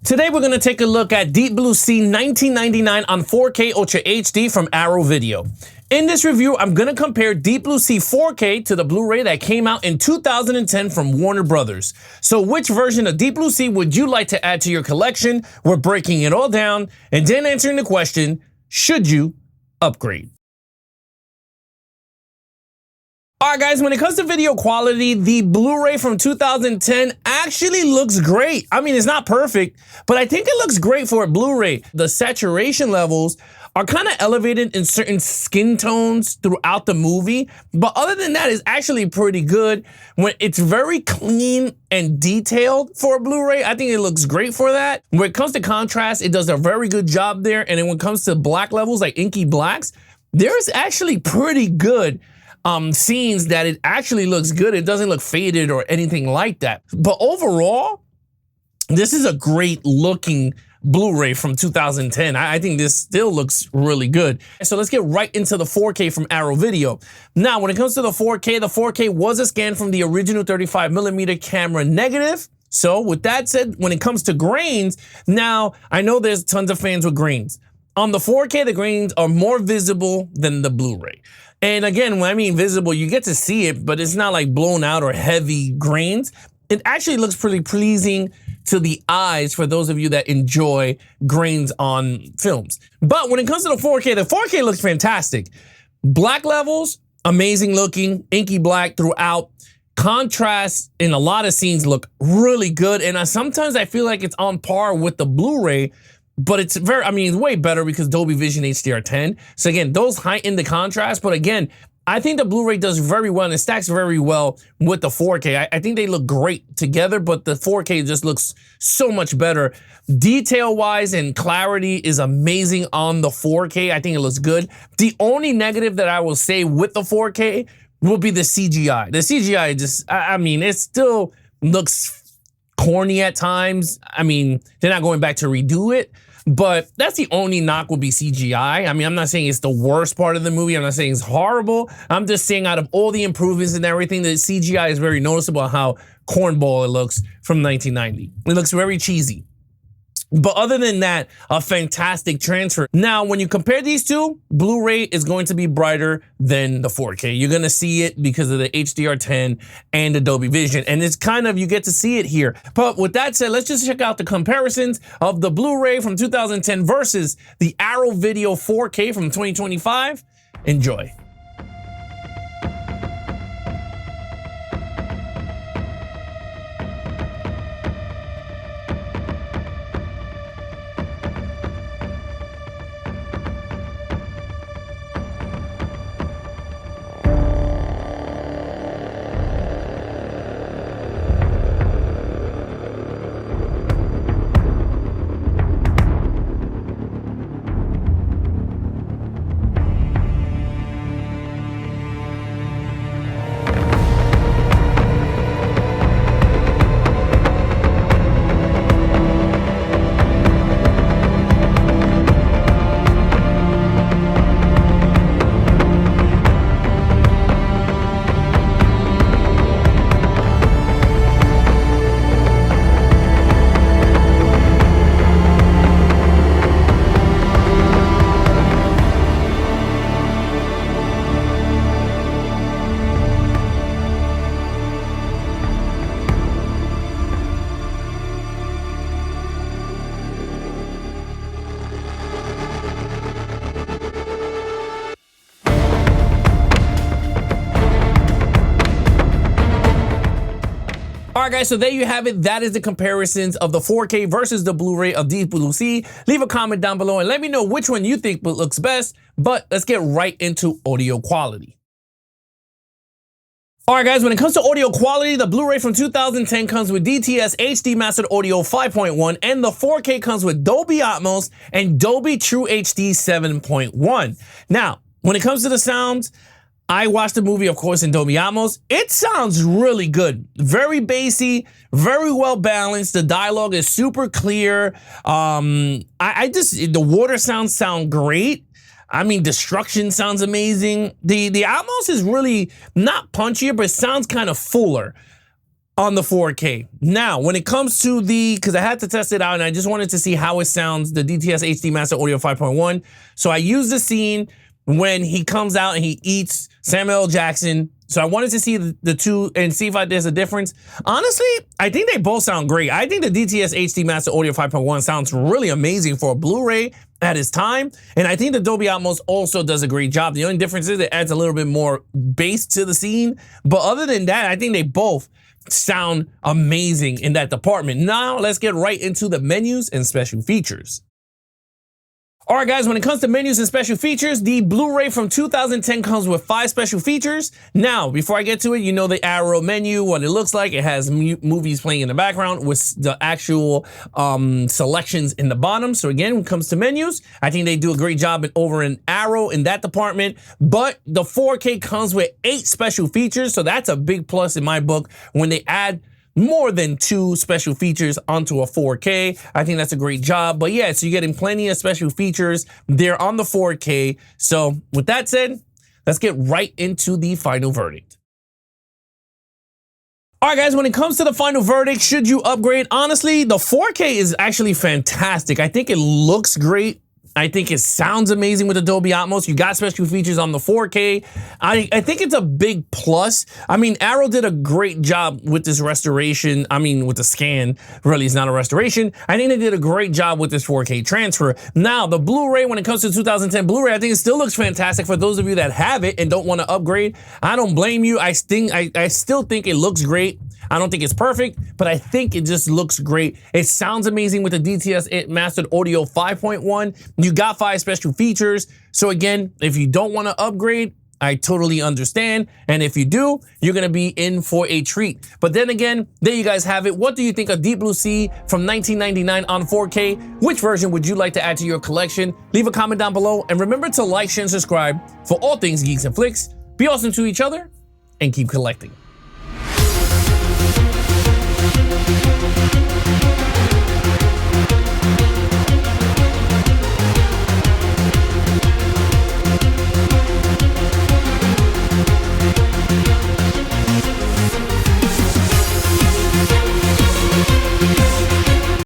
Today we're going to take a look at Deep Blue Sea 1999 on 4K Ultra HD from Arrow Video. In this review, I'm going to compare Deep Blue Sea 4K to the Blu-ray that came out in 2010 from Warner Brothers. So which version of Deep Blue Sea would you like to add to your collection? We're breaking it all down and then answering the question, should you upgrade? Alright guys, when it comes to video quality, the Blu-ray from 2010 actually looks great. I mean, it's not perfect, but I think it looks great for a Blu-ray. The saturation levels are kind of elevated in certain skin tones throughout the movie, but other than that, it's actually pretty good. When it's very clean and detailed for a Blu-ray, I think it looks great for that. When it comes to contrast, it does a very good job there, and then when it comes to black levels, like inky blacks, there's actually pretty good scenes that it actually looks good. It doesn't look faded or anything like that. But overall, this is a great looking Blu-ray from 2010. I think this still looks really good. So let's get right into the 4K from Arrow Video. Now, when it comes to the 4K was a scan from the original 35mm camera negative. So with that said, when it comes to grains, now I know there's tons of fans with grains. On the 4K, the grains are more visible than the Blu-ray. And again, when I mean visible, you get to see it, but it's not like blown out or heavy grains. It actually looks pretty pleasing to the eyes for those of you that enjoy grains on films. But when it comes to the 4K looks fantastic. Black levels, amazing looking, inky black throughout. Contrast in a lot of scenes look really good. And sometimes I feel like it's on par with the Blu-ray, but it's it's way better because Dolby Vision HDR10. So again, those heighten the contrast, but again, I think the Blu-ray does very well and it stacks very well with the 4K. I think they look great together, but the 4K just looks so much better. Detail-wise and clarity is amazing on the 4K. I think it looks good. The only negative that I will say with the 4K will be the CGI. The CGI just, it still looks corny at times. I mean, they're not going back to redo it, but that's the only knock would be CGI. I mean, I'm not saying it's the worst part of the movie. I'm not saying it's horrible. I'm just saying out of all the improvements and everything, the CGI is very noticeable how cornball it looks from 1990. It looks very cheesy. But other than that, a fantastic transfer. Now, when you compare these two, Blu-ray is going to be brighter than the 4K. You're gonna see it because of the HDR10 and the Dolby Vision. And it's kind of, you get to see it here. But with that said, let's just check out the comparisons of the Blu-ray from 2010 versus the Arrow Video 4K from 2025. Enjoy. All right, guys, so there you have it. That is the comparisons of the 4K versus the Blu-ray of Deep Blue Sea. Leave a comment down below and let me know which one you think looks best, but let's get right into audio quality. All right, guys, when it comes to audio quality, the Blu-ray from 2010 comes with DTS HD Mastered Audio 5.1, and the 4K comes with Dolby Atmos and Dolby True HD 7.1. Now, when it comes to the sounds, I watched the movie, of course, in Dolby Atmos. It sounds really good. Very bassy, very well balanced. The dialogue is super clear. The water sounds sound great. I mean, destruction sounds amazing. The Atmos is really not punchier, but it sounds kind of fuller. on the 4K. Now, when it comes to because I had to test it out and I just wanted to see how it sounds, the DTS HD Master Audio 5.1. So I used the scene when he comes out and he eats Samuel L. Jackson. So I wanted to see the two and see if there's a difference. Honestly, I think they both sound great. I think the DTS HD Master Audio 5.1 sounds really amazing for a Blu-ray at its time. And I think the Dolby Atmos also does a great job. The only difference is it adds a little bit more bass to the scene. But other than that, I think they both sound amazing in that department. Now, let's get right into the menus and special features. All right, guys, when it comes to menus and special features, the Blu-ray from 2010 comes with 5 special features. Now, before I get to it, you know the arrow menu, what it looks like. It has movies playing in the background with the actual selections in the bottom. So again, when it comes to menus, I think they do a great job over an arrow in that department. But the 4K comes with 8 special features. So that's a big plus in my book when they add more than 2 special features onto a 4K. I think that's a great job. But yeah, so you're getting plenty of special features there on the 4K. So with that said, let's get right into the final verdict. All right, guys, when it comes to the final verdict, should you upgrade? Honestly, the 4K is actually fantastic. I think it looks great. I think it sounds amazing with the Dolby Atmos. You got special features on the 4K. I think it's a big plus. I mean, Arrow did a great job with this restoration. I mean, with the scan, really, it's not a restoration. I think they did a great job with this 4K transfer. Now, the Blu-ray, when it comes to 2010 Blu-ray, I think it still looks fantastic for those of you that have it and don't want to upgrade. I don't blame you. I still think it looks great. I don't think it's perfect, but I think it just looks great. It sounds amazing with the DTS Mastered Audio 5.1. You got 5 special features. So again, if you don't want to upgrade, I totally understand. And if you do, you're going to be in for a treat. But then again, there you guys have it. What do you think of Deep Blue Sea from 1999 on 4K? Which version would you like to add to your collection? Leave a comment down below. And remember to like, share, and subscribe for all things Geeks and Flix. Be awesome to each other and keep collecting.